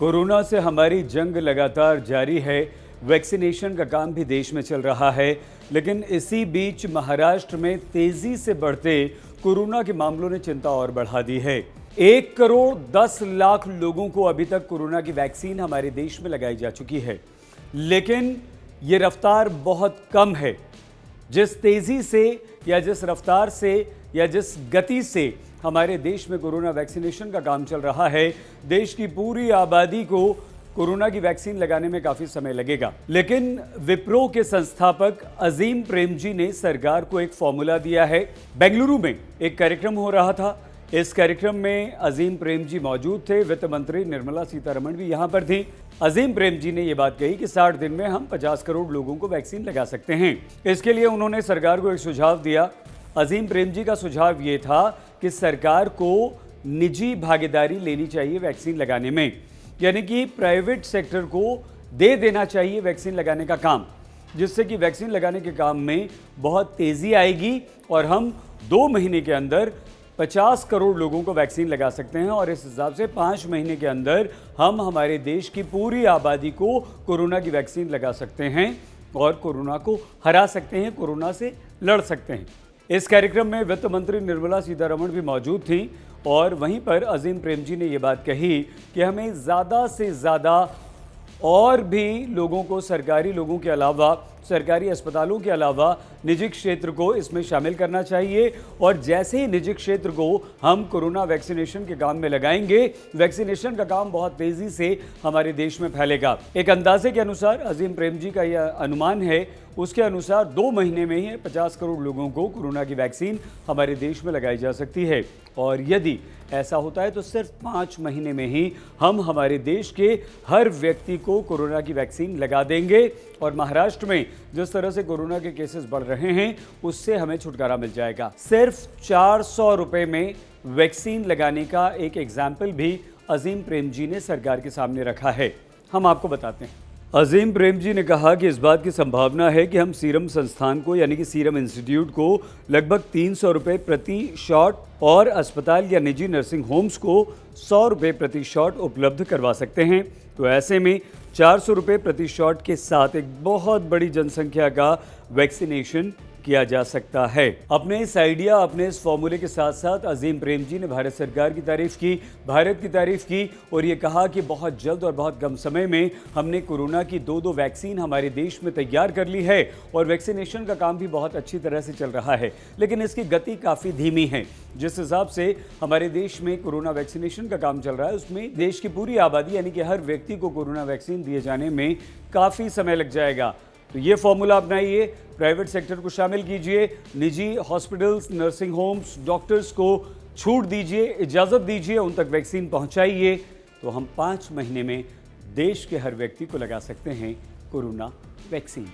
Corona से हमारी जंग लगातार जारी है। वैक्सीनेशन का काम भी देश में चल रहा है, लेकिन इसी बीच महाराष्ट्र में तेजी से बढ़ते कोरोना के मामलों ने चिंता और बढ़ा दी है। 1,10,00,000 लोगों को अभी तक कोरोना की वैक्सीन हमारे देश में लगाई जा चुकी है, लेकिन ये रफ्तार बहुत कम है। जिस तेजी से या जिस रफ्तार से या जिस गति से हमारे देश में कोरोना वैक्सीनेशन का काम चल रहा है, देश की पूरी आबादी को कोरोना की वैक्सीन लगाने में काफी समय लगेगा। लेकिन विप्रो के संस्थापक अजीम प्रेमजी ने सरकार को एक फॉर्मूला दिया है। बेंगलुरु में एक कार्यक्रम हो रहा था। इस कार्यक्रम में अजीम प्रेमजी मौजूद थे। वित्त मंत्री निर्मला सीतारमण भी यहां पर थी। अजीम प्रेमजी ने यह बात कही कि 60 दिन में हम 50 करोड़ लोगों को वैक्सीन लगा सकते हैं। इसके लिए उन्होंने सरकार को एक सुझाव दिया। अजीम प्रेमजी का सुझाव ये था कि सरकार को निजी भागीदारी लेनी चाहिए वैक्सीन लगाने में, यानी कि प्राइवेट सेक्टर को दे देना चाहिए वैक्सीन लगाने का काम, जिससे कि वैक्सीन लगाने के काम में बहुत तेजी आएगी और हम 2 महीने के अंदर 50 करोड़ लोगों को वैक्सीन लगा सकते हैं। और इस हिसाब से 5 महीने के अंदर हम हमारे देश की पूरी आबादी को कोरोना की वैक्सीन लगा सकते हैं और कोरोना को हरा सकते हैं, कोरोना से लड़ सकते हैं। इस कार्यक्रम में वित्त मंत्री निर्मला सीतारमण भी मौजूद थीं और वहीं पर अजीम प्रेमजी ने ये बात कही कि हमें ज़्यादा से ज़्यादा और भी लोगों को, सरकारी लोगों के अलावा, सरकारी अस्पतालों के अलावा निजी क्षेत्र को इसमें शामिल करना चाहिए। और जैसे ही निजी क्षेत्र को हम कोरोना वैक्सीनेशन के काम में लगाएंगे, वैक्सीनेशन का काम बहुत तेज़ी से हमारे देश में फैलेगा। एक अंदाजे के अनुसार, अजीम प्रेमजी का यह अनुमान है, उसके अनुसार 2 महीने में ही 50 करोड़ लोगों को कोरोना की वैक्सीन हमारे देश में लगाई जा सकती है। और यदि ऐसा होता है तो सिर्फ 5 महीने में ही हम हमारे देश के हर व्यक्ति को कोरोना की वैक्सीन लगा देंगे। और महाराष्ट्र में जिस तरह से कोरोना के केसेस बढ़ रहे हैं, उससे हमें छुटकारा मिल जाएगा। सिर्फ 400 रुपये में वैक्सीन लगाने का एक एग्जाम्पल भी अजीम प्रेमजी ने सरकार के सामने रखा है। हम आपको बताते हैं। अजीम प्रेमजी ने कहा कि इस बात की संभावना है कि हम सीरम संस्थान को, यानी कि सीरम इंस्टीट्यूट को लगभग 300 रुपये प्रति शॉट और अस्पताल या निजी नर्सिंग होम्स को 100 रुपये प्रति शॉट उपलब्ध करवा सकते हैं। तो ऐसे में 400 रुपये प्रति शॉट के साथ एक बहुत बड़ी जनसंख्या का वैक्सीनेशन किया जा सकता है। अपने इस आइडिया, अपने इस फॉर्मूले के साथ साथ अजीम प्रेमजी ने भारत सरकार की तारीफ की, भारत की तारीफ की और ये कहा कि बहुत जल्द और बहुत कम समय में हमने कोरोना की 2 वैक्सीन हमारे देश में तैयार कर ली है और वैक्सीनेशन का काम भी बहुत अच्छी तरह से चल रहा है, लेकिन इसकी गति काफ़ी धीमी है। जिस हिसाब से हमारे देश में कोरोना वैक्सीनेशन का काम चल रहा है, उसमें देश की पूरी आबादी, यानी कि हर व्यक्ति को कोरोना वैक्सीन दिए जाने में काफ़ी समय लग जाएगा। तो ये फॉर्मूला अपनाइए, प्राइवेट सेक्टर को शामिल कीजिए, निजी हॉस्पिटल्स, नर्सिंग होम्स, डॉक्टर्स को छूट दीजिए, इजाज़त दीजिए, उन तक वैक्सीन पहुंचाइए, तो हम 5 महीने में देश के हर व्यक्ति को लगा सकते हैं कोरोना वैक्सीन।